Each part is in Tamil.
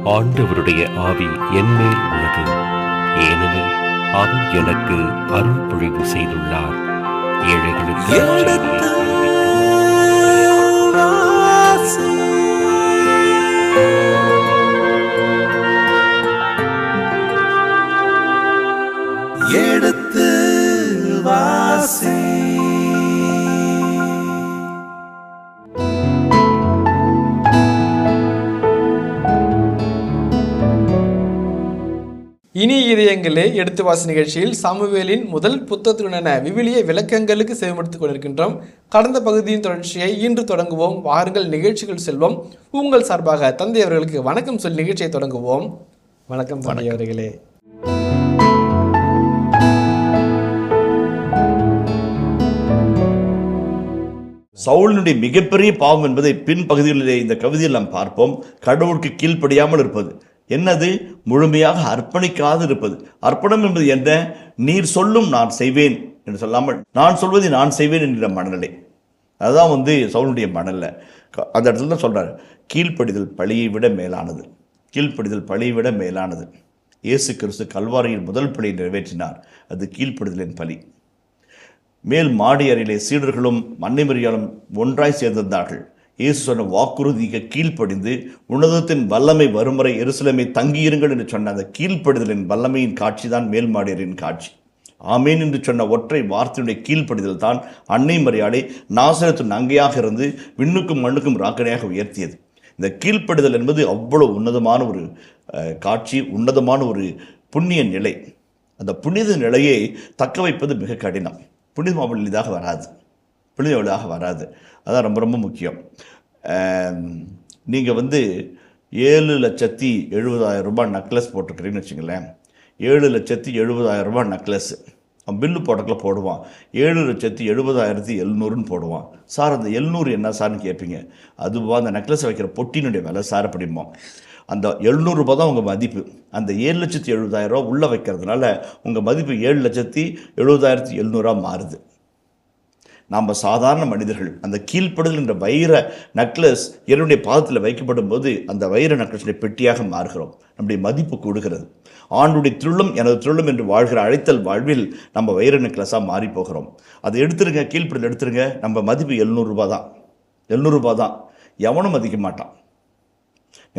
ஆண்டவருடைய ஆவி என்மேல் உள்ளது, ஏனெனில் அவர் எனக்கு அருள் பொழிவு செய்துள்ளார். ஏழைகளுக்கு எடுத்து வாசி. இனி இதயங்களே எடுத்து வாசி நிகழ்ச்சியில் சாமுவேலின் முதல் புத்தகத்துடனான விவிலிய விளக்கங்களுக்கு செவிமடுத்துக் கொண்டிருக்கின்றோம். கடந்த பகுதியின் தொடர்ச்சியை இன்று தொடங்குவோம். வாருங்கள் நிகழ்ச்சிகள் செல்வோம். உங்கள் சார்பாக தந்தை அவர்களுக்கு வணக்கம் சொல்லி நிகழ்ச்சியை தொடங்குவோம். வணக்கம் தந்தை அவர்களே. சவுலினுடைய மிகப்பெரிய பாவம் என்பதை பின் பகுதிகளிலே இந்த கவிதையில் நாம் பார்ப்போம். கடவுளுக்கு கீழ்ப்படியாமல் இருப்பது. என்னது? முழுமையாக அர்ப்பணிக்காது இருப்பது. அர்ப்பணம் என்பது என்ன? நீர் சொல்லும் நான் செய்வேன் என்று சொல்லாமல் நான் சொல்வதை நான் செய்வேன் என்கிற மனநிலை. அதுதான் சவுலுடைய மனநிலை. அந்த இடத்துல தான் சொல்றாரு, கீழ்ப்படிதல் பழியை விட மேலானது. கீழ்ப்படிதல் பழியை விட மேலானது. இயேசு கிறிஸ்து கல்வாரியின் முதல் பலியை நிறைவேற்றினார். அது கீழ்ப்படிதலின் பலி. மேல் மாடி அறையிலே சீடர்களும் அன்னை மரியாளும் ஒன்றாய் சேர்ந்திருந்தார்கள். இயேசு சொன்ன வாக்குறுதிக்கு கீழ்ப்படிந்து உன்னதத்தின் வல்லமை வரும் வரை எருசலேமை தங்கியிருங்கள் என்று சொன்ன அந்த கீழ்ப்படிதலின் வல்லமையின் காட்சி தான் மேல் மாடியரின் காட்சி. ஆமேன் என்று சொன்ன ஒற்றை வார்த்தையுடைய கீழ்ப்படிதல் தான் அன்னை மரியாளை நாசரேத்து நங்கையாக இருந்து விண்ணுக்கும் மண்ணுக்கும் ராக்கனையாக உயர்த்தியது. இந்த கீழ்ப்படிதல் என்பது அவ்வளவு உன்னதமான ஒரு காட்சி, உன்னதமான ஒரு புண்ணிய நிலை. அந்த புனித நிலையை தக்க வைப்பது மிக கடினம். புனிதம் அவ்வளவு எளிதாக வராது. புனிதம் எளிதாக வராது. அதான் ரொம்ப ரொம்ப முக்கியம். நீங்கள் 7,70,000 ரூபாய் நக்லஸ் போட்டிருக்கிறீங்கன்னு வச்சுங்களேன். 7,70,000 ரூபாய் நக்லஸ் அவன் பில்லு போட்டக்கில் போடுவான். 7,70,700 போடுவான். சார் அந்த 700 என்ன சார்னு கேட்பீங்க. அதுவா அந்த நக்லஸ் வைக்கிற பொட்டினுடைய விலை சார் அப்படிம்போம். அந்த 700 ரூபா தான் உங்கள் மதிப்பு. அந்த 7,70,000 உள்ளே வைக்கிறதுனால உங்கள் மதிப்பு 7,70,700 மாறுது. நாம் சாதாரண மனிதர்கள். அந்த கீழ்ப்படுதல் என்ற வைர நக்லஸ் என்னுடைய பாதத்தில் வைக்கப்படும் போது அந்த வைர நக்லஸுடைய பெட்டியாக மாறுகிறோம். நம்முடைய மதிப்பு கூடுகிறது. ஆண்டுடைய திருளும் எனது திருளும் என்று வாழ்கிற அழைத்தல் வாழ்வில் நம்ம வைர நக்லஸாக மாறி போகிறோம். அதை எடுத்துருங்க, கீழ்ப்படுதல் எடுத்துருங்க. நம்ம மதிப்பு 700 ரூபா தான். 700 ரூபா தான். எவனும் மதிக்க மாட்டான்.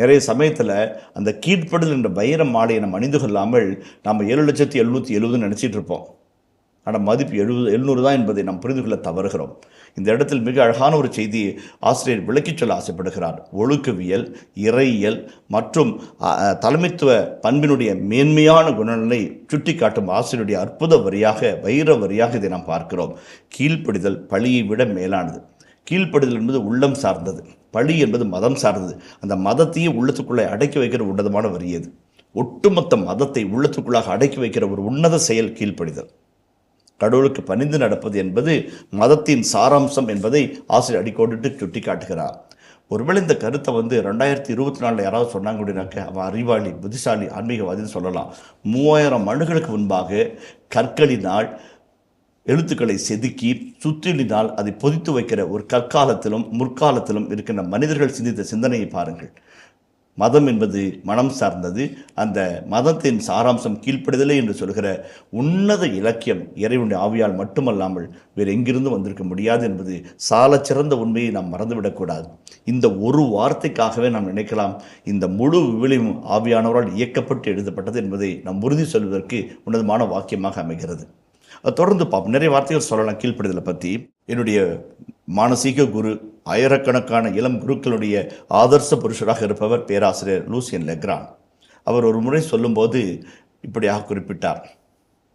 நிறைய சமயத்தில் அந்த கீழ்ப்படுதல் என்ற வைர மாலையை நம்ம அணிந்து கொள்ளாமல் நம்ம 7,770,000 நினச்சிட்டு இருப்போம். ஆனால் மதிப்பு 700 தான் என்பதை நாம் புரிந்து கொள்ள தவறுகிறோம். இந்த இடத்தில் மிக அழகான ஒரு செய்தியை ஆசிரியர் விளக்கிச் சொல்ல ஆசைப்படுகிறார். ஒழுக்கவியல், இறையியல் மற்றும் தலைமைத்துவ பண்பினுடைய மேன்மையான குணங்களை சுட்டி காட்டும் ஆசிரியருடைய அற்புத வரியாக, வைர வரியாக இதை நாம் பார்க்கிறோம். கீழ்ப்படிதல் பழியை விட மேலானது. கீழ்ப்படுதல் என்பது உள்ளம் சார்ந்தது, பழி என்பது மதம் சார்ந்தது. அந்த மதத்தையே உள்ளத்துக்குள்ளே அடக்கி வைக்கிற உன்னதமான வரி அது. ஒட்டுமொத்த மதத்தை உள்ளத்துக்குள்ளாக அடக்கி வைக்கிற ஒரு உன்னத செயல் கீழ்ப்படிதல். கடவுளுக்கு பணிந்து நடப்பது என்பது மதத்தின் சாராம்சம் என்பதை ஆசிரியர் அடிக்கோடிட்டு சுட்டி காட்டுகிறார். ஒருவேளை இந்த கருத்தை 2024 யாராவது சொன்னாங்க அப்படின்னாக்க அவன் அறிவாளி, புத்திசாலி, ஆன்மீகவாதின்னு சொல்லலாம். 3000 ஆண்டுகளுக்கு முன்பாக கற்களினால் எழுத்துக்களை செதுக்கி சுற்றிலினால் அதை பொதித்து வைக்கிற ஒரு கற்காலத்திலும் முற்காலத்திலும் இருக்கின்ற மனிதர்கள் சிந்தித்த சிந்தனையை பாருங்கள். மதம் என்பது மனம் சார்ந்தது. அந்த மதத்தின் சாராம்சம் கீழ்ப்படிதலே என்று சொல்கிற உன்னத இலக்கியம் இறைவனுடைய ஆவியால் மட்டுமல்லாமல் வேறு எங்கிருந்து வந்திருக்க முடியாது என்பது சாலச்சிறந்த உண்மையை நாம் மறந்துவிடக்கூடாது. இந்த ஒரு வார்த்தைக்காகவே நாம் நினைக்கலாம் இந்த முழு விவிலியம் ஆவியானவரால் இயக்கப்பட்டு எழுதப்பட்டது என்பதை நாம் உறுதி சொல்வதற்கு உன்னதமான வாக்கியமாக அமைகிறது. தொடர்ந்து பார்ப்போம். நிறைய வார்த்தைகள் சொல்லலாம் கீழ்ப்படிதலை பற்றி. என்னுடைய மானசீக குரு, ஆயிரக்கணக்கான இளம் குருக்களுடைய ஆதர்ச புருஷராக இருப்பவர் பேராசிரியர் லூசியன் லெக்ரான். அவர் ஒரு முறை சொல்லும்போது இப்படியாக குறிப்பிட்டார்.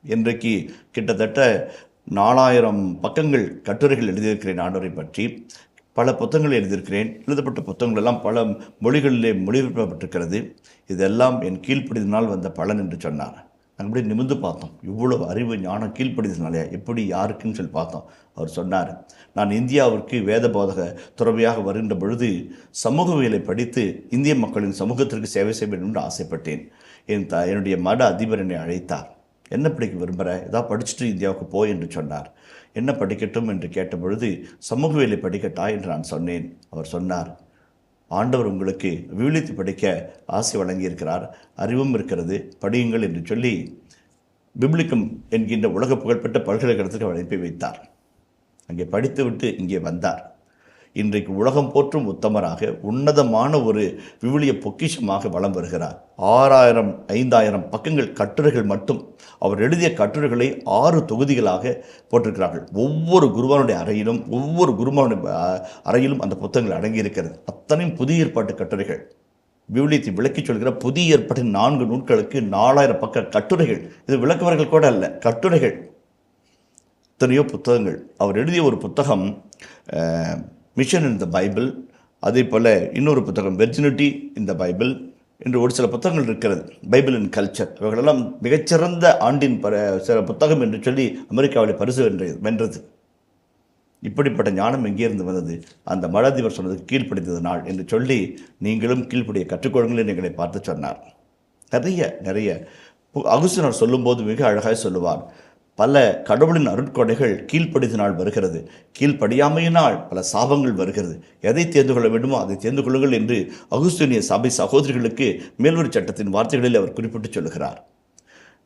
இன்றைக்கு கிட்டத்தட்ட 4000 பக்கங்கள் கட்டுரைகள் எழுதியிருக்கிறேன் ஆண்டவரை பற்றி. பல புத்தகங்கள் எழுதியிருக்கிறேன். எழுதப்பட்ட புத்தகங்கள் எல்லாம் பல மொழிகளிலே மொழிபெயர்க்கப்பட்டிருக்கிறது. இதெல்லாம் என் கீழ்ப்படிதனால் வந்த பலன் என்று சொன்னார். நாங்கள் அப்படியே நிமிர்ந்து பார்த்தோம். இவ்வளவு அறிவு ஞானம் கீழ்ப்படிதனாலே எப்படி யாருக்குன்னு சொல்லி பார்த்தோம். அவர் சொன்னார், நான் இந்தியாவிற்கு வேத போதக துறவியாக வருகின்ற பொழுது சமூகவியலை படித்து இந்திய மக்களின் சமூகத்திற்கு சேவை செய்ய வேண்டும் என்று ஆசைப்பட்டேன். என்னுடைய மட அதிபர் என்னை அழைத்தார். என்ன படிக்க விரும்புகிற? ஏதாவது படிச்சுட்டு இந்தியாவுக்கு போய் என்று சொன்னார். என்ன படிக்கட்டும் என்று கேட்ட பொழுது சமூகவியலை படிக்கட்டா என்று நான் சொன்னேன். அவர் சொன்னார், ஆண்டவர் உங்களுக்கு விவிலியத்தை படிக்க ஆசை வழங்கியிருக்கிறார், அறிவும் இருக்கிறது, படியுங்கள் என்று சொல்லி பிப்ளிக்கம் என்கின்ற உலக புகழ்பெற்ற பல்கலைக்கழகத்துக்கு அனுப்பி வைத்தார். அங்கே படித்துவிட்டு இங்கே வந்தார். இன்றைக்கு உலகம் போற்றும் உத்தமராக உன்னதமான ஒரு விவிலிய பொக்கிஷமாக வலம் வருகிறார். 5000 பக்கங்கள் கட்டுரைகள் மட்டும். அவர் எழுதிய கட்டுரைகளை 6 தொகுதிகளாக போட்டிருக்கிறார்கள். ஒவ்வொரு குருவானுடைய அறையிலும் அந்த புத்தகங்கள் அடங்கியிருக்கிறது. அத்தனையும் புதிய ஏற்பாட்டு கட்டுரைகள். விவிலியத்தை விளக்கி சொல்கிற புதிய ஏற்பாட்டின் 4 நூல்களுக்கு 4000 பக்க கட்டுரைகள். இது விளக்குவர்கள் கூட அல்ல, கட்டுரைகள். எத்தனையோ புத்தகங்கள். அவர் எழுதிய ஒரு புத்தகம் மிஷன் இன் த பைபிள், அதே போல் இன்னொரு புத்தகம் வெர்ஜினிட்டி இன் த பைபிள் என்று ஒரு சில புத்தகங்கள் இருக்கிறது. பைபிள் இன் கல்ச்சர், இவர்களெல்லாம் மிகச்சிறந்த ஆண்டின் சில புத்தகம் என்று சொல்லி அமெரிக்காவில் பரிசு வென்றது. இப்படிப்பட்ட ஞானம் எங்கேருந்து வந்தது? அந்த மடாதிபர் சொன்னது கீழ்ப்படித்தது நாள் என்று சொல்லி நீங்களும் கீழ்ப்படிய கற்றுக்கொள்ளுங்கள் என்று எங்களை பார்த்து சொன்னார். நிறைய அகுஸ்தினார் சொல்லும்போது மிக அழகாக சொல்லுவார், பல கடவுளின் அருட்கொடைகள் கீழ்ப்படித்தினால் வருகிறது, கீழ்ப்படியாமையினால் பல சாபங்கள் வருகிறது. எதை தேர்ந்து கொள்ள வேண்டுமோ அதை தேர்ந்து கொள்ளுங்கள் என்று அகுஸ்தீனிய சபை சகோதரிகளுக்கு மேல்வரி சட்டத்தின் வார்த்தைகளில் அவர் குறிப்பிட்டு சொல்லுகிறார்.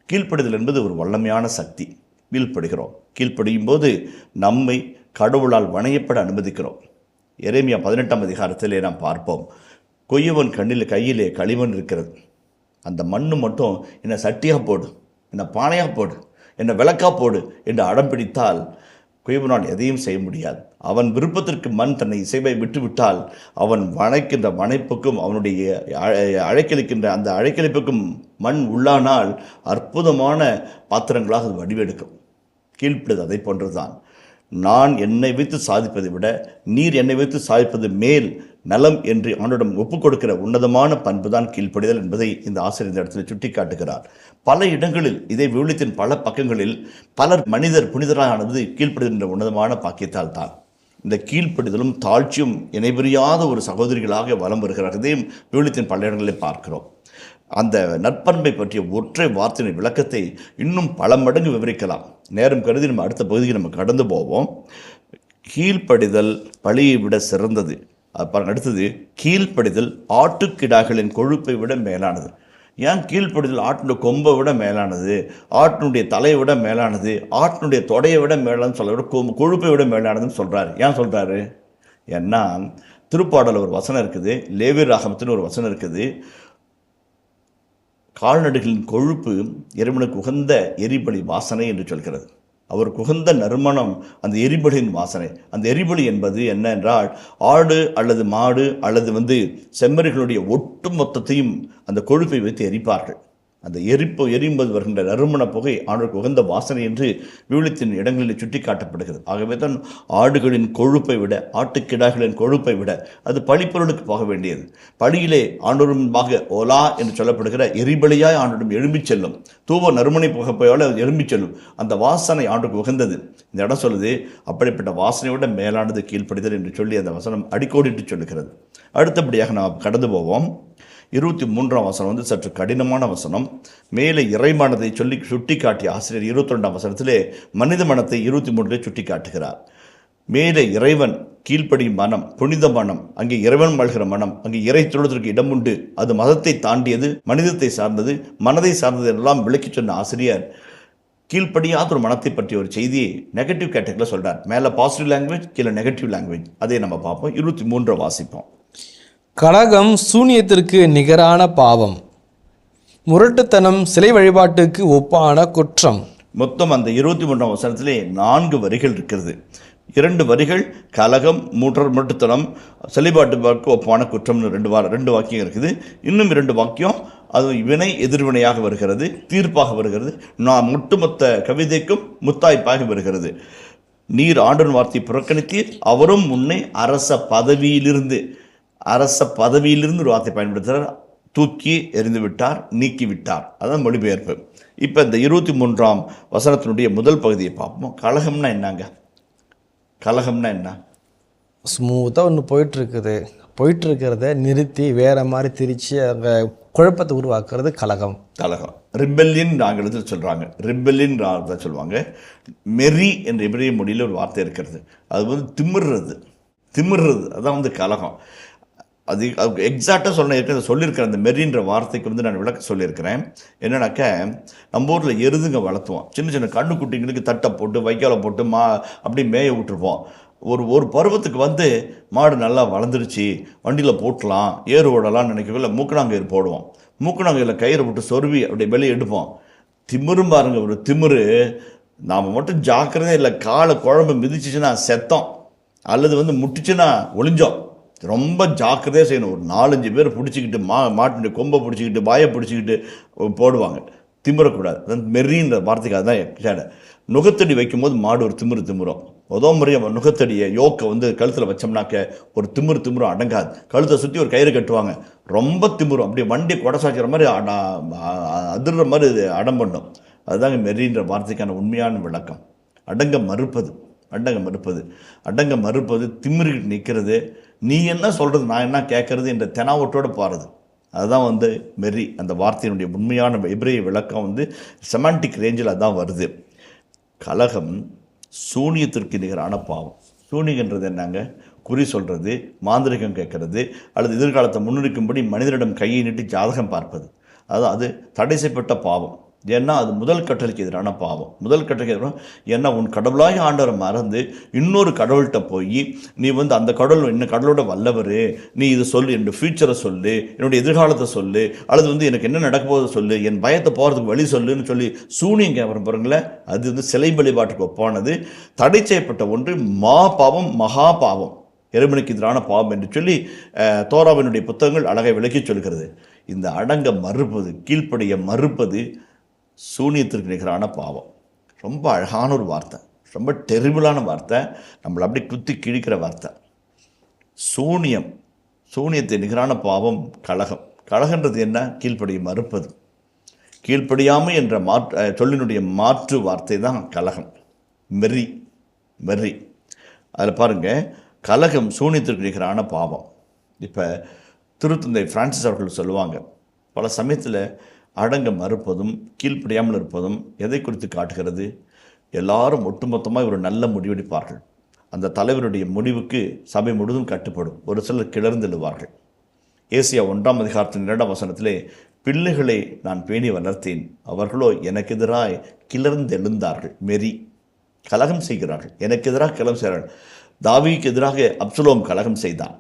கீழ்ப்படிதல் என்பது ஒரு வல்லமையான சக்தி. கீழ்ப்படியும் போது நம்மை கடவுளால் வணையப்பட அனுமதிக்கிறோம். எரேமியா 18ஆம் அதிகாரத்திலே நாம் பார்ப்போம், கொய்யவன் கையிலே களிமண் இருக்கிறது, அந்த மண்ணு மட்டும் என்னை சட்டியாக போடு, என்னை பானையாக போடு, என்னை விளக்கா போடு என்று அடம் பிடித்தால் குயவனால் எதையும் செய்ய முடியாது. அவன் விருப்பத்திற்கு மண் தன்னை இசைவை விட்டுவிட்டால் அவன் வணைக்கின்ற வணைப்புக்கும் அவனுடைய அழைக்கழிக்கின்ற அந்த அழைக்கழிப்புக்கும் மண் உள்ளானால் அற்புதமான பாத்திரங்களாக அது வடிவெடுக்கும். கீழ்ப்படுது அதை போன்றுதான். நான் என்னை வைத்து சாதிப்பதை விட நீர் என்னை வைத்து சாதிப்பது மேல் நலம் என்று அவனிடம் ஒப்புக் கொடுக்கிற உன்னதமான பண்பு தான் கீழ்ப்படிதல் என்பதை இந்த ஆசிரியர் இந்த இடத்தில் சுட்டி காட்டுகிறார். பல இடங்களில் இதே விவிலியத்தின் பல பக்கங்களில் பலர் புனிதரானது கீழ்ப்படிதல் என்ற உன்னதமான பாக்கியத்தால் தான். இந்த கீழ்ப்படிதலும் தாழ்ச்சியும் இணைபிரியாத ஒரு சகோதரிகளாக வலம் வருகிறார். இதையும் விவிலியத்தின் பல இடங்களில் பார்க்கிறோம். அந்த நற்பண்பை பற்றிய ஒற்றை வார்த்தையின் விளக்கத்தை இன்னும் பல மடங்கு விவரிக்கலாம். நேரம் கருதி நம்ம அடுத்த பகுதிக்கு நம்ம கடந்து போவோம். கீழ்ப்படிதல் பழியை விட சிறந்தது. அடுத்தது, கீழ்ப்படிதல் ஆட்டுக்கிடாக்களின் கொழுப்பை விட மேலானது. ஏன் கீழ்ப்படிதல் ஆட்டினுடைய கொம்பை விட மேலானது, ஆட்டினுடைய தலையை விட மேலானது, ஆட்டினுடைய தொடையை விட மேலானது சொல்ல விட கொழுப்பை விட மேலானதுன்னு சொல்கிறாரு. ஏன் சொல்கிறாரு? ஏன்னா திருப்பாடல் ஒரு வசனம் இருக்குது, லேவியர் ஆகமத்தின் ஒரு வசனம் இருக்குது, கால்நடைகளின் கொழுப்பு இறைவனுக்கு உகந்த எரிபலி வாசனை என்று சொல்கிறது. அவருக்கு உகந்த நறுமணம் அந்த எரிபலியின் வாசனை. அந்த எரிபலி என்பது என்ன என்றால், ஆடு அல்லது மாடு அல்லது செம்மறிகளுடைய ஒட்டு மொத்தத்தையும் அந்த கொழுப்பை வைத்து எரிப்பார்கள். அந்த எரியும்போது வருகின்ற நறுமண புகை ஆண்டுக்கு உகந்த வாசனை என்று விவிலியத்தின் இடங்களில் சுட்டி காட்டப்படுகிறது. ஆகவே தான் ஆடுகளின் கொழுப்பை விட, ஆட்டுக்கிடாய்களின் கொழுப்பை விட அது பழிப்பொருளுக்கு போக வேண்டியது. பழியிலே ஆண்டோருமாக ஓலா என்று சொல்லப்படுகிற எரிபலியாய் ஆண்டோடும் எழும்பிச் செல்லும், தூவ நறுமணை புகைப்பையோடு எழும்பிச் செல்லும். அந்த வாசனை ஆண்டுக்கு உகந்தது. இந்த இடம் சொல்லுது, அப்படிப்பட்ட வாசனையோட மேலானது கீழ்ப்படிதல் என்று சொல்லி அந்த வசனம் அடிக்கோடிட்டு சொல்லுகிறது. அடுத்தபடியாக நாம் கடந்து போவோம். 23ஆம் வசனம் சற்று கடினமான வசனம். மேலே இறைமனத்தை சொல்லி சுட்டி காட்டிய ஆசிரியர் 22ஆம் வசனத்திலே மனித மனத்தை 23 சுட்டி காட்டுகிறார். மேலே இறைவன் கீழ்ப்படியும் மனம், புனித மனம், அங்கே இறைவன் வாழ்கிற மனம், அங்கே இறை தொழுவதற்கு இடம் உண்டு, அது மதத்தை தாண்டியது, மனிதத்தை சார்ந்தது, மனதை சார்ந்தது எல்லாம் விளக்கி சொன்ன ஆசிரியர் கீழ்ப்படியாத ஒரு மனத்தை பற்றிய ஒரு செய்தியை நெகட்டிவ் கேட்டகரியில் சொல்கிறார். மேலே பாசிட்டிவ் லாங்குவேஜ், கீழே நெகட்டிவ் லாங்குவேஜ். அதை நம்ம பார்ப்போம். 23 வாசிப்போம். கலகம் சூனியத்திற்கு நிகரான பாவம், முரட்டுத்தனம் சிலை வழிபாட்டுக்கு ஒப்பான குற்றம். மொத்தம் அந்த 23ஆம் வசனத்திலே 4 வரிகள் இருக்கிறது. 2 வரிகள் கலகம், முரட்டுத்தனம், சிலைபாட்டுக்கு ஒப்பான குற்றம்னு 2 வாக்கியம் இருக்குது. இன்னும் 2 வாக்கியம் அது வினை எதிர்வினையாக வருகிறது, தீர்ப்பாக வருகிறது. ஒட்டுமொத்த கவிதைக்கும் முத்தாய்ப்பாக வருகிறது. நீர் ஆண்டவன் வார்த்தையை புறக்கணித்தீர், அவரும் முன்னே அரச பதவியிலிருந்து ஒரு வார்த்தை பயன்படுத்துகிறார், தூக்கி எறிந்து விட்டார், நீக்கி விட்டார். அதான் மொழிபெயர்ப்பு. இப்போ இந்த 23ஆம் வசனத்தினுடைய முதல் பகுதியை பார்ப்போம். கலகம்னா என்னங்க? கலகம்னா என்ன? ஸ்மூத்தாக ஒன்று போயிட்டுருக்கிறத நிறுத்தி வேறு மாதிரி திரித்து அங்கே குழப்பத்தை உருவாக்குறது கலகம். ரிபெல்லின் ஆங்கிலத்தில் சொல்கிறாங்க, ரிபெல்லின் தான் சொல்லுவாங்க. மெரி என்ற எபிரேய மொழியில் ஒரு வார்த்தை இருக்கிறது, அது திமிர்றது. அதான் கலகம். அது எக்ஸாக்டாக சொல்லியிருக்கிறேன். அந்த மெரின்ற வார்த்தைக்கு வந்து நான் விளக்க சொல்லியிருக்கிறேன். என்னன்னாக்க, நம்ம ஊரில் எருதுங்க வளர்த்துவோம். சின்ன சின்ன கண்ணுக்குட்டிங்களுக்கு தட்டை போட்டு வைக்கால போட்டு அப்படி மேய விட்டுருப்போம். ஒரு பருவத்துக்கு வந்து மாடு நல்லா வளர்ந்துருச்சு, வண்டியில் போட்டலாம், ஏறு ஓடலாம்னு நினைக்கல, மூக்கணாங்கயிறு போடுவோம். மூக்கணாங்கயிறில் கயிறு போட்டு சொருவி அப்படியே வெளியே எடுப்போம். திமிரும் பாருங்க, ஒரு திமிரு. நாம் மட்டும் ஜாக்கிரதே இல்லை, காலை குழம்பு மிதிச்சிச்சுன்னா செத்தோம், அல்லது வந்து முட்டிச்சுன்னா ஒளிஞ்சோம். ரொம்ப ஜாக்கிரதையாக செய்யணும். ஒரு 4-5 பேர் பிடிச்சிக்கிட்டு மாட்டினுடைய கொம்பை பிடிச்சிக்கிட்டு வாயை பிடிச்சிக்கிட்டு போடுவாங்க. திமிரக்கூடாது. அதான் மெரின்ற வார்த்தைக்கு அதுதான். நுகத்தடி வைக்கும்போது மாடு ஒரு திமிரும். முறையாக நுகத்தடியை யோக்கை வந்து கழுத்தில் வச்சோம்னாக்க ஒரு திமிரும் அடங்காது. கழுத்தை சுற்றி ஒரு கயிறு கட்டுவாங்க, ரொம்ப திமிரும். அப்படியே வண்டி கொடசாய்க்கிற மாதிரி அதிர்ற மாதிரி இது அடம் பண்ணும். அதுதாங்க மெரின்ற வார்த்தைக்கான உண்மையான விளக்கம். அடங்க மறுப்பது, திமிரிக்கிட்டு நிற்கிறது, நீ என்ன சொல்கிறது நான் என்ன கேட்கறது என்ற தெனாவட்டோடு பாருது. அதுதான் வந்து மெரி. அந்த வார்த்தையினுடைய உண்மையான எபிரேய விளக்கம் வந்து செமாண்டிக் ரேஞ்சில் அதான் வருது. கலகம் சூனியத்திற்கு நிகரான பாவம். சூனியன்றது என்னங்க? குறி சொல்கிறது, மாந்திரிகம் கேட்கறது, அல்லது எதிர்காலத்தை முன்னிறுக்கும்படி மனிதனிடம் கையை நீட்டி ஜாதகம் பார்ப்பது. அது தடை செய்யப்பட்ட பாவம். ஏன்னா அது முதல் கட்டளைக்கு எதிரான பாவம். முதல் கட்டளைக்கு எதிரான, ஏன்னா உன் கடவுளாய் ஆண்டவரை மறந்து இன்னொரு கடவுள்கிட்ட போய் நீ வந்து அந்த கடவுள் இன்னும் கடவுளோட வல்லவர், நீ இது சொல்லு, என்னோட ஃபியூச்சரை சொல்லு, என்னுடைய எதிர்காலத்தை சொல்லு, அல்லது வந்து எனக்கு என்ன நடக்க போகுது சொல்லு, என் பயத்தை போகிறதுக்கு வழி சொல்லுன்னு சொல்லி சூனியம் கேட்குறேன் பாருங்களேன். அது வந்து சிலை வழிபாட்டுக்கு ஒப்பானது, தடை செய்யப்பட்ட ஒன்று, பாவம், மகா பாவம், இறைவனுக்கு எதிரான பாவம் என்று சொல்லி தோராவினுடைய புத்தகங்கள் அழகை விளக்கி சொல்கிறது. இந்த அடங்க மறுப்பது, கீழ்ப்படிய மறுப்பது சூனியத்திற்கு நிகரான பாவம். ரொம்ப அழகான ஒரு வார்த்தை, ரொம்ப டெரிபிளான வார்த்தை, நம்மளை அப்படி குத்தி கிழிக்கிற வார்த்தை. சூனியத்தை நிகரான பாவம் கலகன்றது என்ன? கீழ்ப்படிய மறுப்பது. கீழ்ப்படியாமை என்ற சொல்லினுடைய மாற்று வார்த்தை தான் கலகம், மெரி. அதில் பாருங்கள், கலகம் சூனியத்திற்கு நிகரான பாவம். இப்போ திருத்தந்தை பிரான்சிஸ் அவர்கள் சொல்லுவாங்க, பல சமயத்தில் அடங்க மறுப்பதும் கீழ்ப்படியாமல் இருப்பதும் எதை குறித்து காட்டுகிறது? எல்லாரும் ஒட்டுமொத்தமாக ஒரு நல்ல முடிவெடுப்பார்கள். அந்த தலைவருடைய முடிவுக்கு சபை முழுவதும் கட்டுப்படும். ஒரு சிலர் கிளர்ந்தெழுவார்கள். ஏசியா 1ஆம் அதிகாரத்தின் 2ஆம் வசனத்திலே, பிள்ளைகளை நான் பேணி வளர்த்தேன், அவர்களோ எனக்கு எதிராக கிளர்ந்தெழுந்தார்கள். மெரி, கலகம் செய்கிறார்கள், எனக்கு எதிராக கலகம் செய்கிறார்கள். தாவீதுக்கு எதிராக அப்சலோம் கலகம் செய்தான்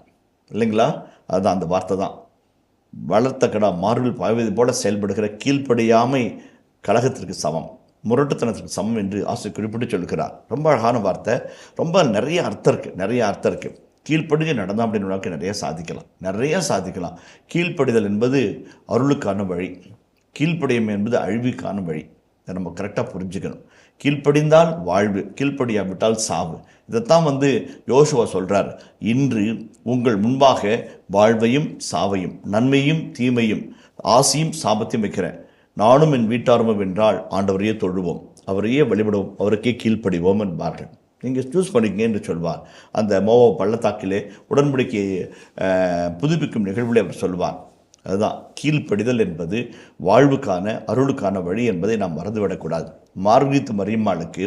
இல்லைங்களா? அதுதான் அந்த வார்த்தை தான். வளர்த்த கடா மார்பில் பாய்வது போல செயல்படுகிற கீழ்ப்படியாமை கலகத்திற்கு சமம், முரட்டுத்தனத்திற்கு சமம் என்று ஆசிரியர் குறிப்பிட்டு சொல்கிறார். ரொம்ப அழகான வார்த்தை, ரொம்ப நிறைய அர்த்தம் இருக்குது. கீழ்ப்படுகை நடந்தோம் அப்படின்னு நிறைய சாதிக்கலாம். கீழ்ப்படிதல் என்பது அருளுக்கான வழி, கீழ்ப்படியாமை என்பது அழிவுக்கான வழி. இதை நம்ம கரெக்டாக புரிஞ்சுக்கணும். கீழ்ப்படிந்தால் வாழ்வு, கீழ்ப்படியாவிட்டால் சாவு. இதைத்தான் வந்து யோசுவா சொல்கிறார், இன்று உங்கள் முன்பாக வாழ்வையும் சாவையும், நன்மையும் தீமையும், ஆசையும் சாபத்தையும் வைக்கிறேன். நானும் என் வீட்டாரும் வென்றால் ஆண்டவரையே தொழுவோம், அவரையே வழிபடுவோம், அவருக்கே கீழ்ப்படிவோம் என்பார்கள். நீங்கள் சூஸ் பண்ணிக்கங்க என்று சொல்வார். அந்த மோவாப் பள்ளத்தாக்கிலே உடன்படிக்கையை புதுப்பிக்கும் நிகழ்வில் அவர் சொல்வார். அதுதான் கீழ்ப்படிதல் என்பது வாழ்வுக்கான அருளுக்கான வழி என்பதை நாம் மறந்துவிடக்கூடாது. மார்கரீத்து மரியம்மாளுக்கு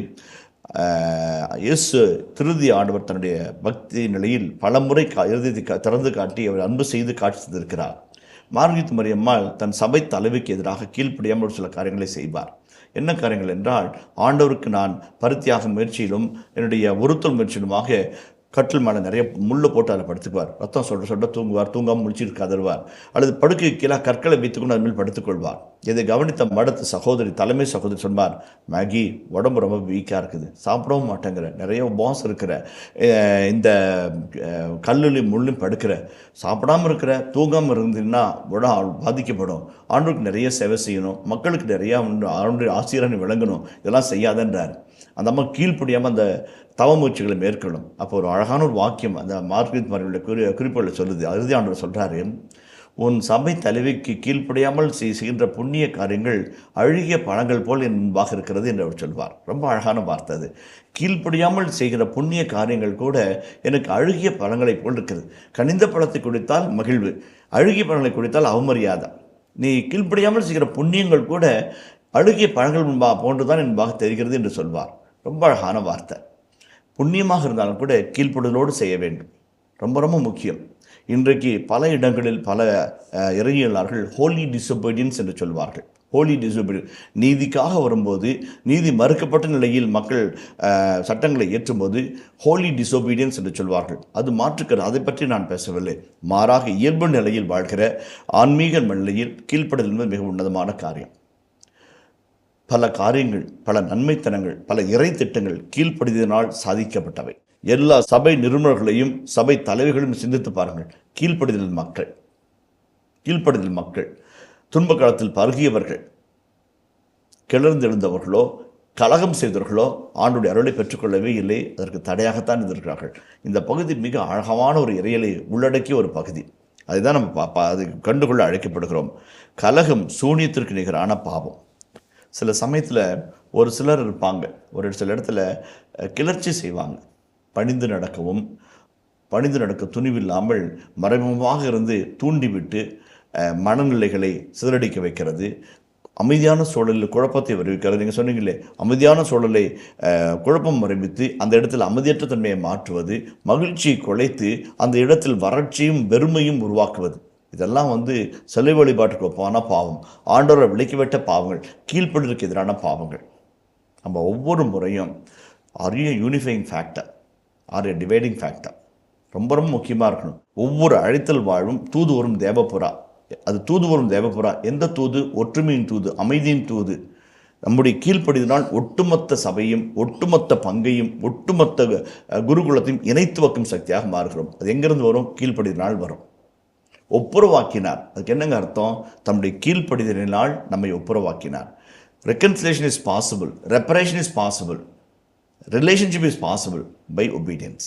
இயேசு திருதி ஆண்டவர் தன்னுடைய பக்தி நிலையில் பலமுறை இறுதியை திறந்து காட்டி அவர் அன்பு செய்து காட்சி தந்திருக்கிறார். மார்கரீத்து மரியம்மாள் தன் சபை தலைவிக்கு எதிராக கீழ்ப்படியாமல் ஒரு சில காரியங்களை செய்வார். என்ன காரியங்கள் என்றால், ஆண்டவருக்கு நான் பரித்தியாக முயற்சியிலும் என்னுடைய ஒருத்தல் முயற்சியிலுமாக கட்டில் மேலே நிறைய முள்ளை போட்டு அதில் படுத்துக்குவார். ரத்தம் சொல்ல தூங்குவார், தூங்காமல் முடிச்சுட்டு கதறுவார், அல்லது படுக்கை கீழே கற்களை வைத்துக்கொண்டு அதுமேல் படுத்துக்கொள்வார். இதை கவனித்த தலைமை சகோதரி சொன்னார், மேகி உடம்பு ரொம்ப வீக்காக இருக்குது, சாப்பிடவும் மாட்டேங்கிற, நிறைய உபவாசம் இருக்கிற, இந்த கல்லுலையும் முள்ளும் படுக்கிற, சாப்பிடாமல் இருக்கிற, தூங்காமல் இருந்தீங்கன்னா உடம்பு பாதிக்கப்படும், ஆண்டவருக்கு நிறைய சேவை செய்யணும், மக்களுக்கு நிறையா ஆண்டு ஆசிரியரை விளங்கணும், இதெல்லாம் செய்யாதன்றார். அந்த அம்மா கீழ்ப்படியாமல் அந்த தவ முயற்சிகளை மேற்கொள்ளும். அப்போ ஒரு அழகான ஒரு வாக்கியம் அந்த மார்கரீத் மரியம்முடைய குறிப்புகளில் சொல்லுது. இறுதி ஆண்டவர் சொல்கிறாரு, உன் சபை தலைவிக்கு கீழ்ப்படியாமல் செய்கின்ற புண்ணிய காரியங்கள் அழுகிய பழங்கள் போல் என் முன்பாக இருக்கிறது என்று அவர் சொல்வார். ரொம்ப அழகான வார்த்தை அது. கீழ்ப்படியாமல் செய்கிற புண்ணிய காரியங்கள் கூட எனக்கு அழுகிய பழங்களைப் போல் இருக்கிறது. கனிந்த பழத்தை குடித்தால் மகிழ்வு, அழுகிய பழங்களை குடித்தால் அவமரியாதை. நீ கீழ்ப்படியாமல் செய்கிற புண்ணியங்கள் கூட அழுகிய பழங்கள் போன்றுதான் என்பாக தெரிகிறது என்று சொல்வார். ரொம்ப அழகான வார்த்தை. புண்ணியமாக இருந்தாலும் கூட கீழ்ப்படுதலோடு செய்ய வேண்டும், ரொம்ப ரொம்ப முக்கியம். இன்றைக்கு பல இடங்களில் பல இறையியலாளர்கள் ஹோலி டிசொபீடியன்ஸ் என்று சொல்வார்கள். ஹோலி டிசொபீடியன்ஸ், நீதிக்காக வரும்போது, நீதி மறுக்கப்பட்ட நிலையில் மக்கள் சட்டங்களை ஏற்றும்போது ஹோலி டிசொபீடியன்ஸ் என்று சொல்வார்கள். அது மாற்றுக்கிறது, அதை பற்றி நான் பேசவில்லை. மாறாக இயல்பு நிலையில் வாழ்கிற ஆன்மீக நிலையில் கீழ்ப்படுதல் என்பது மிக உன்னதமான காரியம். பல காரியங்கள், பல நன்மைத்தனங்கள், பல இறை திட்டங்கள் கீழ்ப்படுதலினால் சாதிக்கப்பட்டவை. எல்லா சபை நிறுவனர்களையும் சபை தலைவர்களையும் சிந்தித்து பாருங்கள். கீழ்ப்படுதல் மக்கள் துன்ப காலத்தில் பருகியவர்கள், கிளர்ந்தெழுந்தவர்களோ கலகம் செய்தவர்களோ ஆண்டுடைய அருளை பெற்றுக்கொள்ளவே இல்லை, அதற்கு தடையாகத்தான் இருந்திருக்கிறார்கள். இந்த பகுதி மிக அழகான ஒரு இறையலை உள்ளடக்கிய ஒரு பகுதி. அதுதான் நம்ம அது கண்டுகொள்ள அழைக்கப்படுகிறோம். கலகம் சூனியத்திற்கு நிகரான பாவம். சில சமயத்தில் ஒரு சிலர் இருப்பாங்க, ஒரு சில இடத்துல கிளர்ச்சி செய்வாங்க. பணிந்து நடக்க துணிவில்லாமல் மறைமுகமாக இருந்து தூண்டிவிட்டு மனநிலைகளை சிதறடிக்க வைக்கிறது. அமைதியான சூழலில் குழப்பத்தை வருவிக்கிறது. நீங்கள் சொன்னீங்களே, அமைதியான சூழலை குழப்பம் ஆரம்பித்து அந்த இடத்தில் அமைதியற்ற தன்மையை மாற்றுவது, மகிழ்ச்சியை குலைத்து அந்த இடத்தில் வறட்சியும் வெறுமையும் உருவாக்குவது. இதெல்லாம் சிலை வழிபாட்டுக்கு ஒப்பான பாவம், ஆண்டவரை விலக்கிவிட்ட பாவங்கள், கீழ்ப்படுதலுக்கு எதிரான பாவங்கள். நம்ம ஒவ்வொரு முறையும் are you unifying factor, are a dividing factor, ரொம்ப ரொம்ப முக்கியமாக இருக்கணும். ஒவ்வொரு அழைத்தல் வாழ்வும் தூது வரும் தேவப்புறா. அது தூது வரும் தேவப்புறா. எந்த தூது? ஒற்றுமையின் தூது, அமைதியின் தூது. நம்முடைய கீழ்ப்படிதனால் ஒட்டுமொத்த சபையும், ஒட்டுமொத்த பங்கையும், ஒட்டுமொத்த குருகுலத்தையும் இணைத்து வைக்கும் சக்தியாக மாறுகிறோம். அது எங்கிருந்து வரும்? கீழ்ப்படிதனால் வரும். ஒப்புரவாக்கினார், அதுக்கு என்னங்க அர்த்தம்? தம்முடைய கீழ்ப்படிதலினால் நம்மை ஒப்புரவாக்கினார். Reconciliation is possible, reparation is possible, relationship is possible by obedience.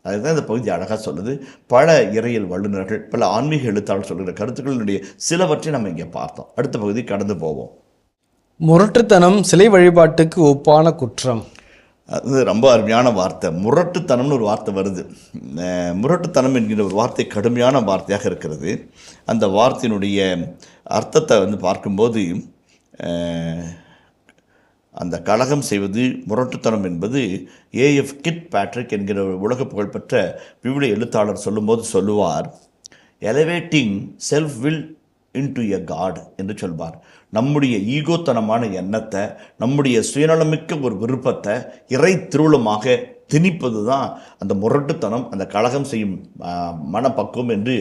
அதுதான் இந்த பகுதி அழகாக சொல்லுது. பல இறையியல் வல்லுநர்கள், பல ஆன்மீக எழுத்தாளர்கள் சொல்கிற கருத்துக்களினுடைய சிலவற்றை நம்ம இங்கே பார்த்தோம். அடுத்த பகுதி கடந்து போவோம். முரட்டுத்தனம் சிலை வழிபாட்டுக்கு ஒப்பான குற்றம். அது ரொம்ப அருமையான வார்த்தை. முரட்டுத்தனம்னு ஒரு வார்த்தை வருது. முரட்டுத்தனம் என்கிற ஒரு வார்த்தை கடுமையான வார்த்தையாக இருக்கிறது. அந்த வார்த்தையினுடைய அர்த்தத்தை பார்க்கும்போது, அந்த கலகம் செய்வது, முரட்டுத்தனம் என்பது ஏஎஃப் கிட் பேட்ரிக் என்கிற உலக புகழ்பெற்ற விவிலிய எழுத்தாளர் சொல்லுவார், elevating self will into a god என்று சொல்வார். நம்முடைய ஈகோத்தனமான எண்ணத்தை, நம்முடைய சுயநலமிக்க ஒரு விருப்பத்தை இறை திருவுளமாக திணிப்பது தான் அந்த முரட்டுத்தனம், அந்த கலகம் செய்யும் மனப்பக்குவம் என்று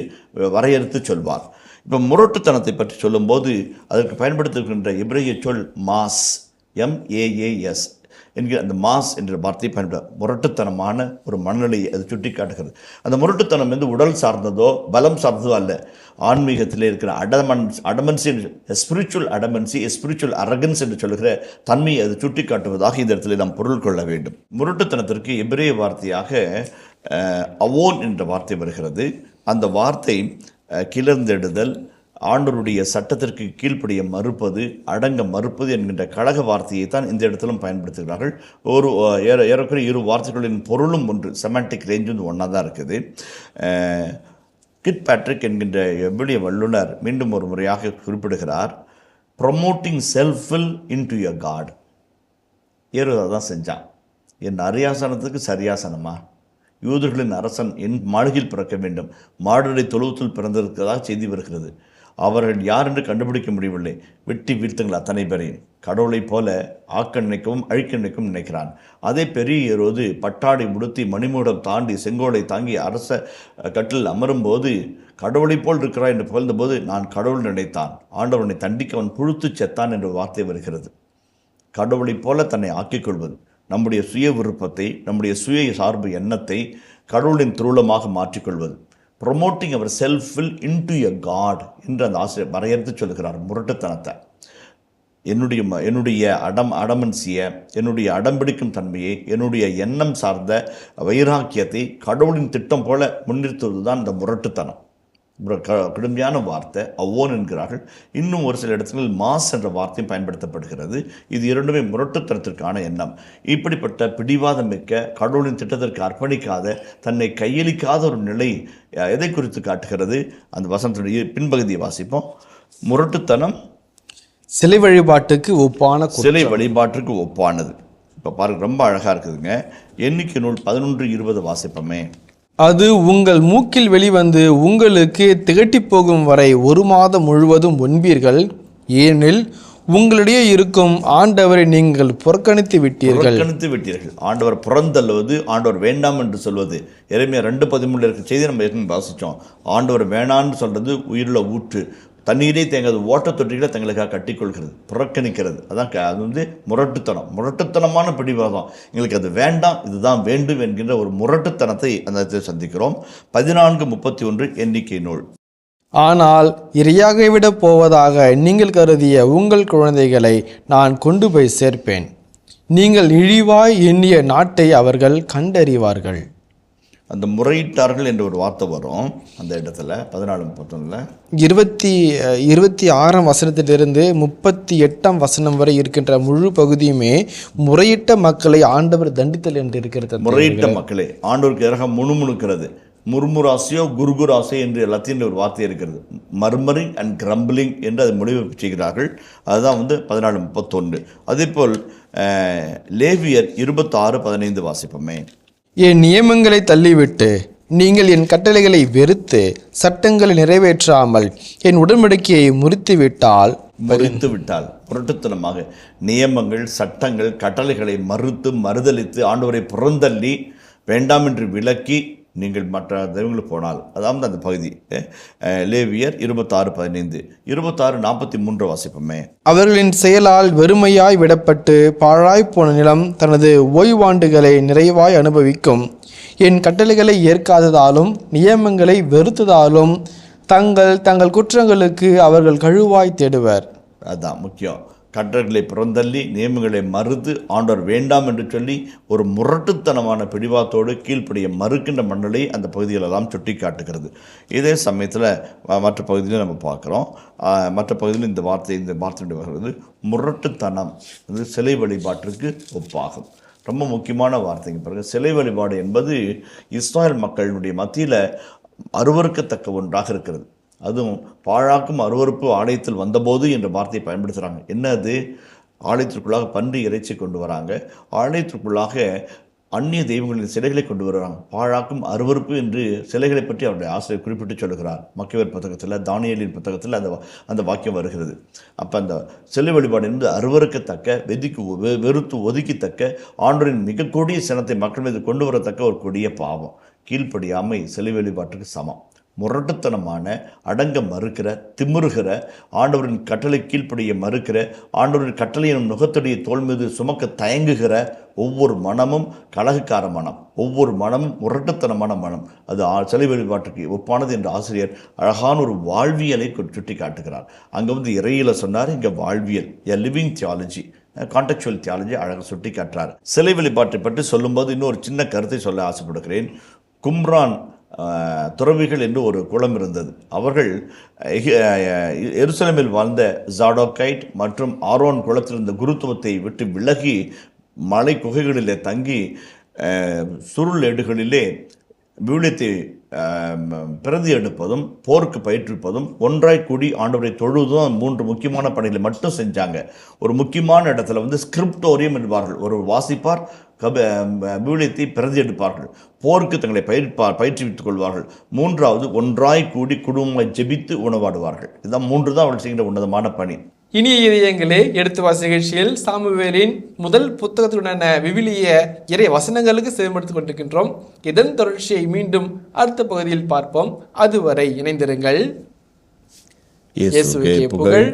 வரையறுத்து சொல்வார். இப்போ முரட்டுத்தனத்தை பற்றி சொல்லும்போது அதற்கு பயன்படுத்துகின்ற எபிரேய சொல் மாஸ், MAAS என்கிற அந்த மாஸ் என்ற வார்த்தையை பயன்பட முரட்டுத்தனமான ஒரு மனநிலையை அது சுட்டி காட்டுகிறது. அந்த முரட்டுத்தனம் உடல் சார்ந்ததோ பலம் சார்ந்ததோ அல்ல. ஆன்மீகத்தில் இருக்கிற அடமன்சி, ஸ்பிரிச்சுவல் அடமன்சி, ஸ்பிரிச்சுவல் அரகன்ஸ் என்று சொல்லுகிற தன்மையை அது சுட்டி காட்டுவதாக இந்த இடத்துல நாம் பொருள் கொள்ள வேண்டும். முரட்டுத்தனத்திற்கு எபிரேய வார்த்தையாக அவோன் என்ற வார்த்தை வருகிறது. அந்த வார்த்தை கிளர்ந்தெடுதல், ஆண்டவருடைய சட்டத்திற்கு கீழ்ப்படிய மறுப்பது, அடங்க மறுப்பது என்கின்ற கழக வார்த்தையை தான் இந்த இடத்திலும் பயன்படுத்துகிறார்கள். ஏறக்குறைய இரு வார்த்தைகளின் பொருளும் ஒன்று, செமாண்டிக் ரேஞ்ச் ஒன்றா தான் இருக்குது. கிட் பேட்ரிக் என்கின்ற எபிரேய வல்லுனர் மீண்டும் ஒரு முறையாக குறிப்பிடுகிறார், ப்ரொமோட்டிங் செல்ஃபில் இன்டு எ காட். ஏறுவதை தான் செஞ்சான். என் அரியாசனத்துக்கு சரியாசனமா? யூதர்களின் அரசன் என் மாளிகையில் பிறக்க வேண்டும், மாடுடைய தொழுவத்தில் பிறந்திருக்கிறதாக செய்தி வருகிறது. அவர்கள் யார் என்று கண்டுபிடிக்க முடியவில்லை. வெட்டி வீழ்த்துங்கள் அத்தனை பேரையும். கடவுளைப் போல ஆக்க நினைக்கவும் அழிக்க நினைக்கவும் நினைக்கிறான். அதே பெரிய ஏரோது பட்டாடை முடுத்தி மணிமூடம் தாண்டி செங்கோலை தாங்கி அரச கட்டில் அமரும்போது கடவுளைப் போல் இருக்கிறாய் என்று புகழ்ந்தபோது நான் கடவுள் நினைத்தான். ஆண்டவனை தண்டிக்க அவன் புழுத்து செத்தான் என்ற வார்த்தை வருகிறது. கடவுளைப் போல தன்னை ஆக்கிக் கொள்வது, நம்முடைய சுய விருப்பத்தை, நம்முடைய சுய சார்பு எண்ணத்தை கடவுளின் திருவுளமாக மாற்றிக்கொள்வது, ப்ரொமோட்டிங் அவர் செல்ஃபில் இன்டு எ காட் என்று அந்த ஆசிரியர் வரையறுத்து சொல்கிறார். முரட்டுத்தனத்தை, என்னுடைய அடமன்சியை, என்னுடைய அடம்பிடிக்கும் தன்மையை, என்னுடைய எண்ணம் சார்ந்த வைராக்கியத்தை கடவுளின் திட்டம் போல முன்னிறுத்துவது தான் இந்த முரட்டுத்தனம். கடுமையான வார்த்தை அவ்வோன் என்கிறார்கள். இன்னும் ஒரு சில இடங்களில் மாஸ் என்ற வார்த்தையும் பயன்படுத்தப்படுகிறது. இது இரண்டுமே முரட்டுத்தனத்திற்கான எண்ணம். இப்படிப்பட்ட பிடிவாதம் மிக்க, கடவுளின் திட்டத்திற்கு அர்ப்பணிக்காத, தன்னை கையளிக்காத ஒரு நிலை எதை குறித்து காட்டுகிறது? அந்த வசனத்துடைய பின்பகுதியை வாசிப்போம். முரட்டுத்தனம் சிலை வழிபாட்டுக்கு ஒப்பான, சிலை வழிபாட்டுக்கு ஒப்பானது. இப்போ பாருங்க, ரொம்ப அழகாக இருக்குதுங்க. எண்ணிக்கை நூல் 11:20 வாசிப்போமே. அது உங்கள் மூக்கில் வெளிவந்து உங்களுக்கு திகட்டிப் போகும் வரை 1 மாதம் முழுவதும் உண்பீர்கள். ஏனெனில் உங்களிடையே இருக்கும் ஆண்டவரை நீங்கள் புறக்கணித்து விட்டீர்கள். ஆண்டவர் புறந்தள்ளுவது, ஆண்டவர் வேண்டாம் என்று சொல்வது. எரேமியா 2:13 இருக்க செய்தி நம்ம ஏற்கனவே வாசித்தோம். ஆண்டவர் வேணான்னு சொல்றது உயிருள்ள ஊற்று, தண்ணீரே தேங்காது ஓட்ட தொட்டிகளை தங்களுக்காக கட்டிக்கொள்கிறது, புறக்கணிக்கிறது. அதான் அது முரட்டுத்தனமான பிடிவாதம். எங்களுக்கு அது வேண்டாம், இதுதான் வேண்டும் என்கின்ற ஒரு முரட்டுத்தனத்தை அந்த சந்திக்கிறோம். 14:31 எண்ணிக்கை நூல். ஆனால் இரையாக விட போவதாக நீங்கள் கருதிய உங்கள் குழந்தைகளை நான் கொண்டு போய் சேர்ப்பேன். நீங்கள் இழிவாய் எண்ணிய நாட்டை அவர்கள் கண்டறிவார்கள். அந்த முறையிட்டார்கள் என்ற ஒரு வார்த்தை வரும் அந்த இடத்துல 14:31. 26ஆம் வசனத்திலிருந்து 38ஆம் வசனம் வரை இருக்கின்ற முழு பகுதியுமே முறையிட்ட மக்களை ஆண்டவர் தண்டித்தல் என்று இருக்கிறது. முறையிட்ட மக்களை ஆண்டவருக்கு எதிராக முணுமுணுக்கிறது. முர்முராசியோ குர்குராசியோ என்று லத்தீனில் ஒரு வார்த்தை இருக்கிறது. மர்மரிங் அண்ட் கிரம்பிளிங் என்று அதை முடிவு செய்கிறார்கள். அதுதான் 14:31. அதேபோல் லேவியர் 26:15 வாசிப்போமே. என் நியமங்களை தள்ளிவிட்டு நீங்கள் என் கட்டளைகளை வெறுத்து சட்டங்களை நிறைவேற்றாமல் என் உடன்படிக்கையை முறித்து விட்டால் புரட்டுத்தனமாக நியமங்கள், சட்டங்கள், கட்டளைகளை மறுதலித்து ஆண்டவரை புறந்தள்ளி வேண்டாம் என்று விலக்கி நீங்கள் மற்ற தெய்வங்களுக்கு போனால், அதாவது அந்த பகுதி லேவியர் 26:15. 26:43 வாசிப்போமே. அவர்களின் செயலால் வெறுமையாய் விடப்பட்டு பாழாய் போன நிலம் தனது ஓய்வாண்டுகளை நிறைவாய் அனுபவிக்கும். என் கட்டளைகளை ஏற்காததாலும் நியமங்களை வெறுத்ததாலும் தங்கள் குற்றங்களுக்கு அவர்கள் கழுவாய் தேடுவர். அதுதான் முக்கியம். கட்டளைகளை புறந்தள்ளி நியமங்களை மறுத்து ஆண்டவர் வேண்டாம் என்று சொல்லி ஒரு முரட்டுத்தனமான பிடிவாத்தோடு கீழ்ப்படிய மறுக்கின்ற மண்டலை அந்த பகுதிகளெல்லாம் சுட்டி காட்டுகிறது. இதே சமயத்தில் மற்ற பகுதியில் நம்ம பார்க்குறோம். மற்ற பகுதியில் இந்த வார்த்தையுடைய வருகிறது முரட்டுத்தனம். அது சிலை வழிபாட்டிற்கு ஒப்பாகும். ரொம்ப முக்கியமான வார்த்தைங்க பாருங்கள். சிலை வழிபாடு என்பது இஸ்ராயல் மக்களினுடைய மத்தியில் அருவருக்கத்தக்க ஒன்றாக இருக்கிறது. அதுவும் பாழாக்கும் அருவருப்பு ஆலயத்தில் வந்தபோது என்ற வார்த்தையை பயன்படுத்துகிறாங்க. என்ன அது? ஆலயத்திற்குள்ளாக பன்றி இறைச்சி கொண்டு வராங்க, ஆலயத்திற்குள்ளாக அந்நிய தெய்வங்களின் சிலைகளை கொண்டு வருகிறாங்க. பாழாக்கும் அருவருப்பு என்று சிலைகளை பற்றி அவருடைய ஆசிரியர் குறிப்பிட்டு சொல்லுகிறார். மக்கியவர் புத்தகத்தில், தானியேலின் புத்தகத்தில் அந்த வாக்கியம் வருகிறது. அப்போ அந்த சிலை வழிபாடு என்று அருவருக்கத்தக்க, வெறுத்து ஒதுக்கித்தக்க, ஆண்டவரின் மிக கொடிய சினத்தை மக்கள் மீது கொண்டு வரத்தக்க ஒரு கொடிய பாவம். கீழ்ப்படியாமை சிலை வழிபாட்டுக்கு சமம். முரட்டுத்தனமான, அடங்க மறுக்கிற, திமிருகிற, ஆண்டவரின் கட்டளை கீழ்ப்படிய மறுக்கிற, ஆண்டவரின் கட்டளை எனும் நுகத்துடைய தோல் மீது சுமக்க தயங்குகிற ஒவ்வொரு மனமும் கலகக்கார மனம், ஒவ்வொரு மனமும் முரட்டுத்தனமான மனம். அது சிலை வழிபாட்டுக்கு ஒப்பானது என்று ஆசிரியர் அழகான ஒரு வாழ்வியலை சுட்டி காட்டுகிறார். அங்கே இறையில சொன்னார், இங்கே வாழ்வியல், எ லிவிங் தியாலஜி, கான்டெக்சுவல் தியாலஜி அழகாக சுட்டி காட்டுறார். சிலை வழிபாட்டை பற்றி சொல்லும்போது இன்னொரு சின்ன கருத்தை சொல்ல ஆசைப்படுகிறேன். கும்ரான் துறவிகள் என்று ஒரு குளம் இருந்தது. அவர்கள் எருசலேமில் வாழ்ந்த ஜாடோகைட் மற்றும் ஆரோன் குளத்தில் இருந்த குருத்துவத்தை விட்டு விலகி மலை குகைகளிலே தங்கி சுருள் ஏடுகளிலே விவிலியத்தை பிரதி எடுப்பதும் போருக்கு பயிற்றுவிப்பதும் ஒன்றாய் கூடி ஆண்டவரை தொழுவதும் 3 முக்கியமான பணிகளை மட்டும் செஞ்சாங்க. ஒரு முக்கியமான இடத்துல ஸ்கிரிப்டோரியம் என்பார்கள். ஒரு வாசிப்பார் விவிலியத்தை பிரதி எடுப்பார்கள். போருக்கு தங்களை பயிற்றுவித்துக் கொள்வார்கள். 3வது ஒன்றாய் கூடி குடும்பமாய் ஜெபித்து உணவாடுவார்கள். இதுதான் 3 தான் அவர்கள் செய்கின்ற உன்னதமான பணி. இனிய இதயங்களே, எடுத்து வாசி நிகழ்ச்சியில் சாமுவேலின் முதல் புத்தகத்துடனான விவிலிய இறை வசனங்களுக்கு செவிமடுத்துக் கொண்டிருக்கின்றோம். இதன் தொடர்ச்சியை மீண்டும் அடுத்த பகுதியில் பார்ப்போம். அதுவரை இணைந்திருங்கள். இயேசுவே புகழ்,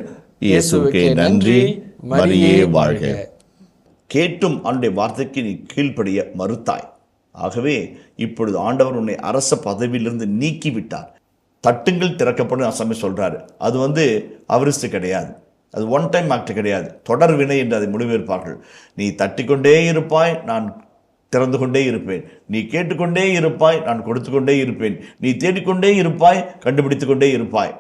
இயேசுவே நன்றி, மரியே வாழ்க. கேட்டும் அவனுடைய வார்த்தைக்கு நீ கீழ்ப்படிய மறுத்தாய். ஆகவே இப்பொழுது ஆண்டவர் உன்னை அரச பதவியிலிருந்து நீக்கிவிட்டார். தட்டுங்கள் திறக்கப்படும் அசமே சொல்றாரு. அது அவரிஸ்து கிடையாது, அது ஒன் டைம் ஆக்ட் கிடையாது, தொடர் வினை என்று அதை முடிவெடுப்பார்கள். நீ தட்டிக்கொண்டே இருப்பாய், நான் திறந்து கொண்டே இருப்பேன். நீ கேட்டுக்கொண்டே இருப்பாய், நான் கொடுத்து கொண்டே இருப்பேன். நீ தேடிக்கொண்டே இருப்பாய், கண்டுபிடித்து கொண்டே இருப்பாய்.